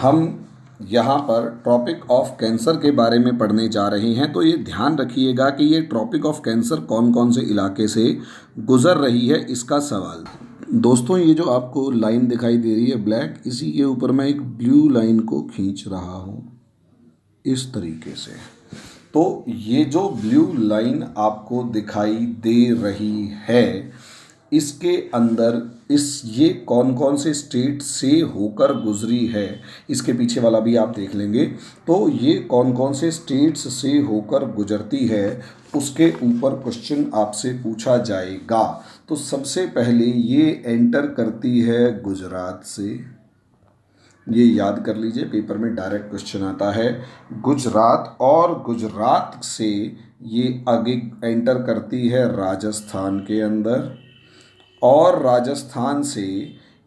हम यहाँ पर ट्रॉपिक ऑफ कैंसर के बारे में पढ़ने जा रहे हैं। तो ये ध्यान रखिएगा कि ये ट्रॉपिक ऑफ कैंसर कौन कौन से इलाके से गुजर रही है, इसका सवाल। दोस्तों, ये जो आपको लाइन दिखाई दे रही है ब्लैक, इसी के ऊपर मैं एक ब्लू लाइन को खींच रहा हूँ इस तरीके से। तो ये जो ब्लू लाइन आपको दिखाई दे रही है, इसके अंदर ये कौन कौन से स्टेट से होकर गुजरी है, इसके पीछे वाला भी आप देख लेंगे। तो ये कौन कौन से स्टेट्स से होकर गुजरती है, उसके ऊपर क्वेश्चन आपसे पूछा जाएगा। तो सबसे पहले ये एंटर करती है गुजरात से। ये याद कर लीजिए, पेपर में डायरेक्ट क्वेश्चन आता है गुजरात, और गुजरात से ये आगे एंटर करती है राजस्थान के अंदर, और राजस्थान से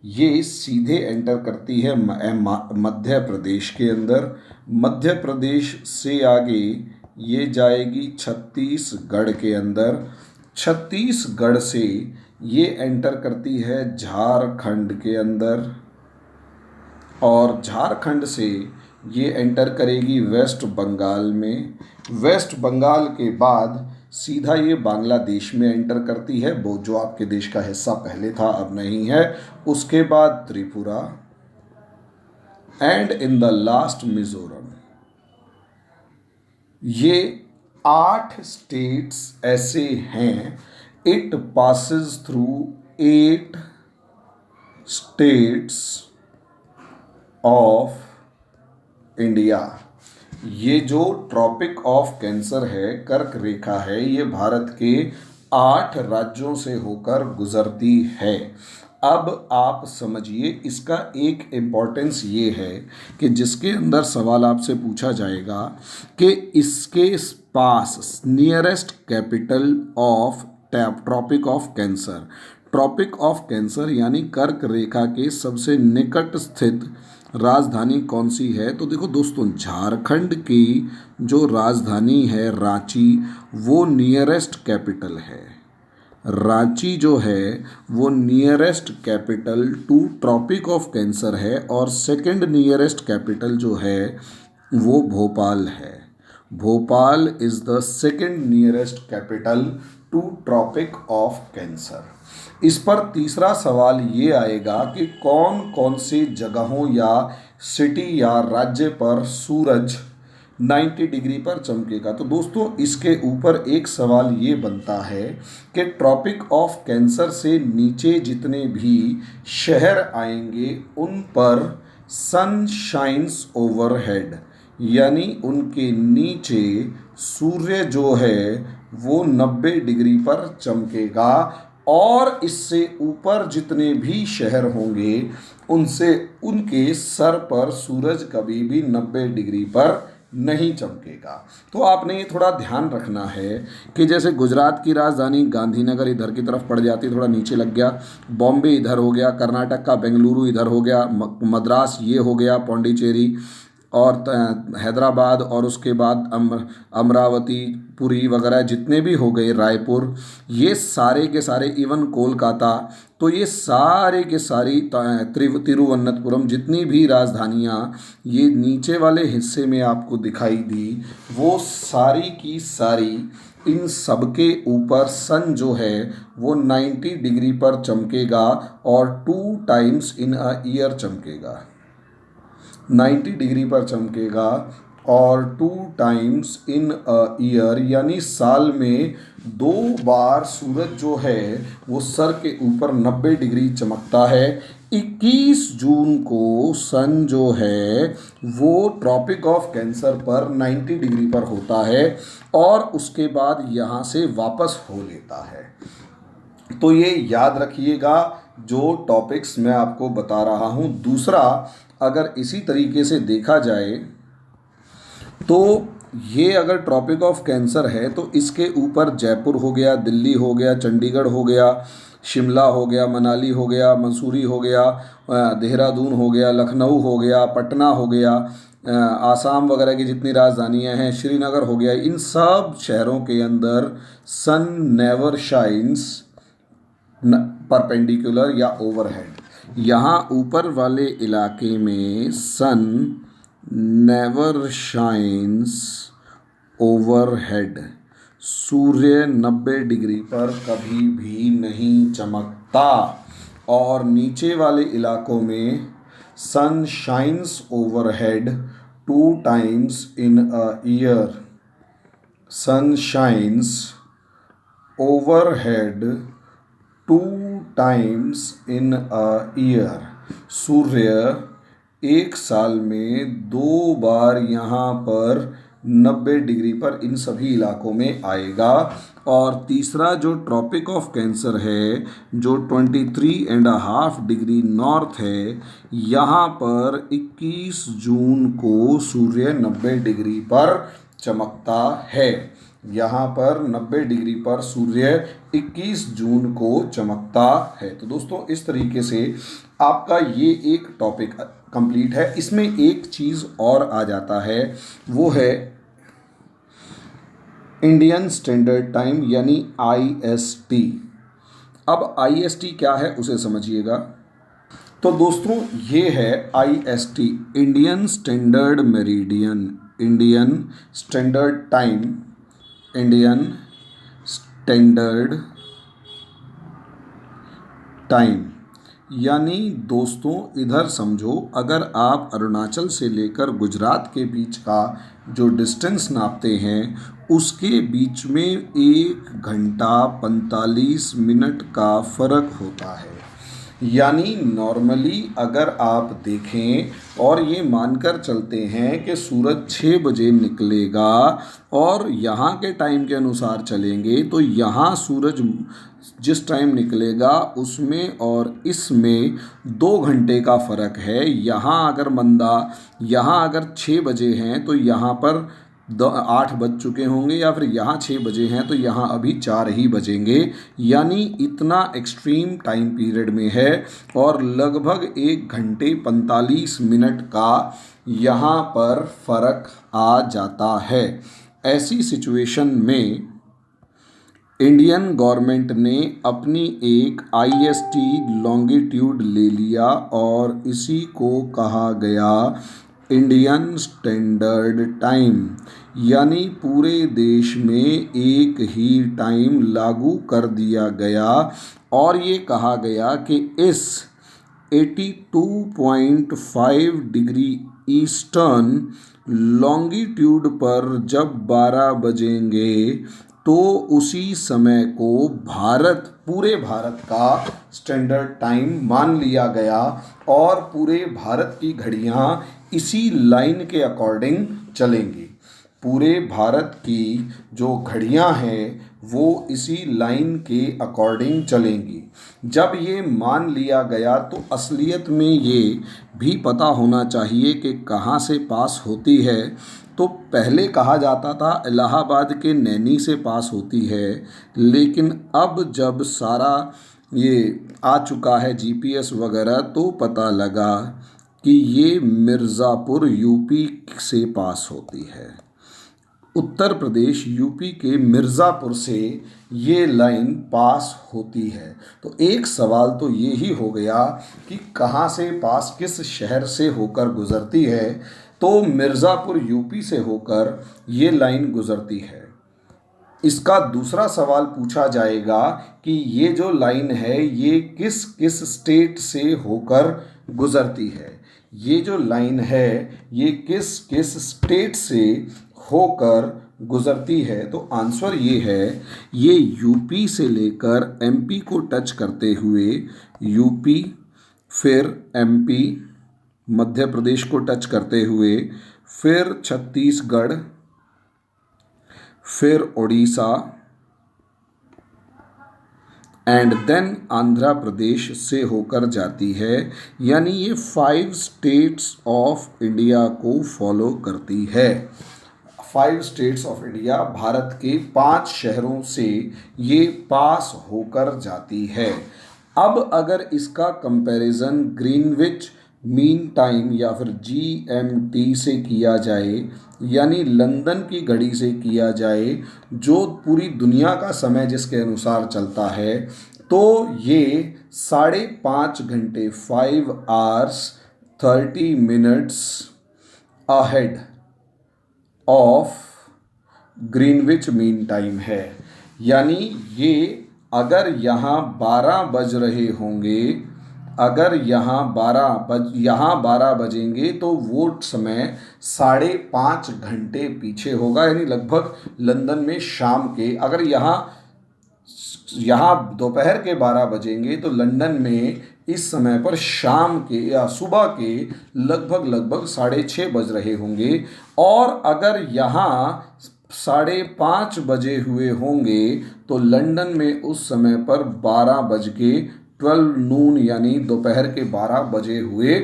ये सीधे एंटर करती है मध्य प्रदेश के अंदर। मध्य प्रदेश से आगे ये जाएगी छत्तीसगढ़ के अंदर। छत्तीसगढ़ से ये एंटर करती है झारखंड के अंदर, और झारखंड से ये एंटर करेगी वेस्ट बंगाल में। वेस्ट बंगाल के बाद सीधा ये बांग्लादेश में एंटर करती है, वो जो आपके देश का हिस्सा पहले था अब नहीं है। उसके बाद Tripura, and in the last Mizoram. ये 8 स्टेट्स ऐसे हैं। It passes through 8 states of India. ये जो ट्रॉपिक ऑफ कैंसर है, कर्क रेखा है, ये भारत के 8 राज्यों से होकर गुजरती है। अब आप समझिए, इसका एक इम्पॉर्टेंस ये है कि जिसके अंदर सवाल आपसे पूछा जाएगा कि इसके पास nearest capital of tropic of cancer, tropic of cancer यानी कर्क रेखा के सबसे निकट स्थित राजधानी कौन सी है। तो देखो दोस्तों, झारखंड की जो राजधानी है रांची, वो नियरेस्ट कैपिटल है। रांची जो है वो nearest capital to Tropic of Cancer है, और सेकंड नियरेस्ट कैपिटल जो है वो भोपाल है। Bhopal is the second nearest capital to Tropic of Cancer. इस पर तीसरा सवाल ये आएगा कि कौन कौन सी जगहों या सिटी या राज्य पर सूरज 90 डिग्री पर चमकेगा। तो दोस्तों, इसके ऊपर एक सवाल ये बनता है कि ट्रॉपिक ऑफ कैंसर से नीचे जितने भी शहर आएंगे उन पर सन शाइन्स ओवरहेड, यानी उनके नीचे सूर्य जो है वो 90 डिग्री पर चमकेगा, और इससे ऊपर जितने भी शहर होंगे उनसे उनके सर पर सूरज कभी भी 90 डिग्री पर नहीं चमकेगा। तो आपने ये थोड़ा ध्यान रखना है कि जैसे गुजरात की राजधानी गांधीनगर इधर की तरफ पड़ जाती है, थोड़ा नीचे लग गया, बॉम्बे इधर हो गया, कर्नाटक का बेंगलुरु इधर हो गया, मद्रास ये हो गया, पौंडीचेरी और हैदराबाद, और उसके बाद अमरावती, पुरी वगैरह जितने भी हो गए, रायपुर, ये सारे के सारे, इवन कोलकाता, तो ये सारे के सारी तिरुवनंतपुरम, जितनी भी राजधानियाँ ये नीचे वाले हिस्से में आपको दिखाई दी, वो सारी की सारी, इन सब के ऊपर सन जो है वो 90 डिग्री पर चमकेगा, और 2 टाइम्स इन अ ईयर चमकेगा। 90 डिग्री पर चमकेगा और 2 टाइम्स इन अ ईयर, यानी साल में 2 बार सूरज जो है वो सर के ऊपर 90 डिग्री चमकता है। 21 जून को सन जो है वो ट्रॉपिक ऑफ कैंसर पर 90 डिग्री पर होता है, और उसके बाद यहाँ से वापस हो लेता है। तो ये याद रखिएगा जो टॉपिक्स मैं आपको बता रहा हूँ। दूसरा, अगर इसी तरीके से देखा जाए तो ये अगर ट्रॉपिक ऑफ कैंसर है तो इसके ऊपर जयपुर हो गया, दिल्ली हो गया, चंडीगढ़ हो गया, शिमला हो गया, मनाली हो गया, मसूरी हो गया, देहरादून हो गया, लखनऊ हो गया, पटना हो गया, आसाम वगैरह की जितनी राजधानियां हैं, श्रीनगर हो गया, इन सब शहरों के अंदर सन नेवर शाइन्स परपेंडिकुलर या ओवरहेड, यहाँ ऊपर वाले इलाके में सन नेवर शाइन्स ओवरहेड, सूर्य 90 डिग्री पर कभी भी नहीं चमकता। और नीचे वाले इलाकों में sun shines overhead 2 times in a year, sun shines overhead 2 times in a year, सूर्य एक साल में 2 बार यहाँ पर 90 डिग्री पर इन सभी इलाकों में आएगा। और तीसरा जो ट्रॉपिक ऑफ कैंसर है, जो 23.5 डिग्री नॉर्थ है, यहाँ पर 21 जून को सूर्य 90 डिग्री पर चमकता है। यहाँ पर 90 डिग्री पर सूर्य 21 जून को चमकता है। तो दोस्तों इस तरीके से आपका ये एक टॉपिक कंप्लीट है। इसमें एक चीज़ और आ जाता है, वो है इंडियन स्टैंडर्ड टाइम यानी IST। अब IST क्या है उसे समझिएगा। तो दोस्तों ये है IST, Indian standard meridian, Indian standard time, Indian standard time. यानी दोस्तों इधर समझो, अगर आप अरुणाचल से लेकर गुजरात के बीच का जो डिस्टेंस नापते हैं, उसके बीच में 1 घंटा 45 मिनट का फ़र्क होता है। यानी नॉर्मली अगर आप देखें और ये मानकर चलते हैं कि सूरज 6 बजे निकलेगा और यहाँ के टाइम के अनुसार चलेंगे, तो यहाँ सूरज जिस टाइम निकलेगा उसमें और इसमें 2 घंटे का फ़र्क है। यहाँ अगर 6 बजे हैं तो यहाँ पर 8 बज चुके होंगे, या फिर यहाँ 6 बजे हैं तो यहाँ अभी 4 ही बजेंगे। यानी इतना एक्सट्रीम टाइम पीरियड में है और लगभग 1 घंटे 45 मिनट का यहाँ पर फ़र्क आ जाता है। ऐसी सिचुएशन में इंडियन गवर्नमेंट ने अपनी एक IST लॉन्गिट्यूड ले लिया और इसी को कहा गया इंडियन स्टैंडर्ड टाइम। यानी पूरे देश में एक ही टाइम लागू कर दिया गया और ये कहा गया कि इस 82.5 डिग्री ईस्टर्न लॉन्गिट्यूड पर जब 12 बजेंगे तो उसी समय को पूरे भारत का स्टैंडर्ड टाइम मान लिया गया और पूरे भारत की घड़ियाँ इसी लाइन के अकॉर्डिंग चलेंगी। पूरे भारत की जो घड़ियाँ हैं वो इसी लाइन के अकॉर्डिंग चलेंगी। जब ये मान लिया गया तो असलियत में ये भी पता होना चाहिए कि कहाँ से पास होती है। तो पहले कहा जाता था इलाहाबाद के नैनी से पास होती है, लेकिन अब जब सारा ये आ चुका है GPS वगैरह, तो पता लगा कि ये मिर्ज़ापुर UP से पास होती है। उत्तर प्रदेश UP के मिर्ज़ापुर से ये लाइन पास होती है। तो एक सवाल तो ये ही हो गया कि कहाँ से पास, किस शहर से होकर गुज़रती है। तो मिर्ज़ापुर UP से होकर ये लाइन गुज़रती है। इसका दूसरा सवाल पूछा जाएगा कि ये जो लाइन है ये किस किस स्टेट से होकर गुज़रती है। ये जो लाइन है ये किस किस स्टेट से होकर गुज़रती है। तो आंसर ये है, ये UP से लेकर MP को टच करते हुए UP, फिर MP, मध्य प्रदेश को टच करते हुए फिर छत्तीसगढ़, फिर उड़ीसा एंड देन आंध्र प्रदेश से होकर जाती है। यानी ये 5 स्टेट्स ऑफ इंडिया को फॉलो करती है। 5 स्टेट्स ऑफ इंडिया, भारत के 5 शहरों से ये पास होकर जाती है। अब अगर इसका कंपैरिजन ग्रीनविच मीन टाइम या फिर GMT से किया जाए, यानी लंदन की घड़ी से किया जाए, जो पूरी दुनिया का समय जिसके अनुसार चलता है, तो ये 5.5 घंटे 5 hours 30 minutes ahead of Greenwich mean time है। यानी ये अगर यहाँ 12 बज रहे होंगे, अगर यहाँ 12 बजेंगे तो वो समय 5.5 घंटे पीछे होगा, यानी लगभग लंदन में शाम के, अगर यहाँ दोपहर के 12 बजेंगे तो लंदन में इस समय पर शाम के या सुबह के लगभग 6:30 बज रहे होंगे। और अगर यहाँ 5:30 बजे हुए होंगे तो लंदन में उस समय पर 12 नून यानी दोपहर के 12 बजे हुए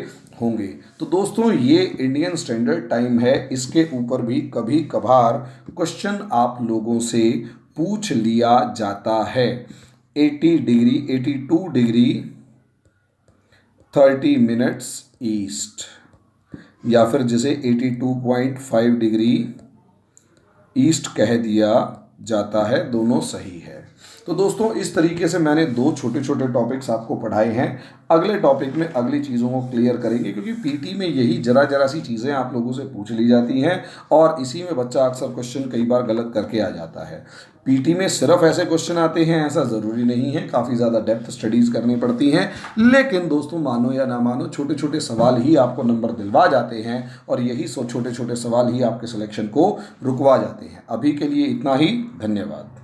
होंगे। तो दोस्तों ये इंडियन स्टैंडर्ड टाइम है, इसके ऊपर भी कभी कभार क्वेश्चन आप लोगों से पूछ लिया जाता है। 80 डिग्री 82 डिग्री 30 मिनट्स ईस्ट, या फिर जिसे 82.5 डिग्री ईस्ट कह दिया जाता है, दोनों सही है। तो दोस्तों इस तरीके से मैंने 2 छोटे छोटे टॉपिक्स आपको पढ़ाए हैं। अगले टॉपिक में अगली चीज़ों को क्लियर करेंगे, क्योंकि पीटी में यही जरा सी चीज़ें आप लोगों से पूछ ली जाती हैं और इसी में बच्चा अक्सर क्वेश्चन कई बार गलत करके आ जाता है। पीटी में सिर्फ ऐसे क्वेश्चन आते हैं ऐसा ज़रूरी नहीं है, काफ़ी ज़्यादा डेप्थ स्टडीज़ करनी पड़ती हैं। लेकिन दोस्तों मानो या ना मानो, छोटे छोटे सवाल ही आपको नंबर दिलवा जाते हैं और यही छोटे छोटे सवाल ही आपके सिलेक्शन को रुकवा जाते हैं। अभी के लिए इतना ही, धन्यवाद।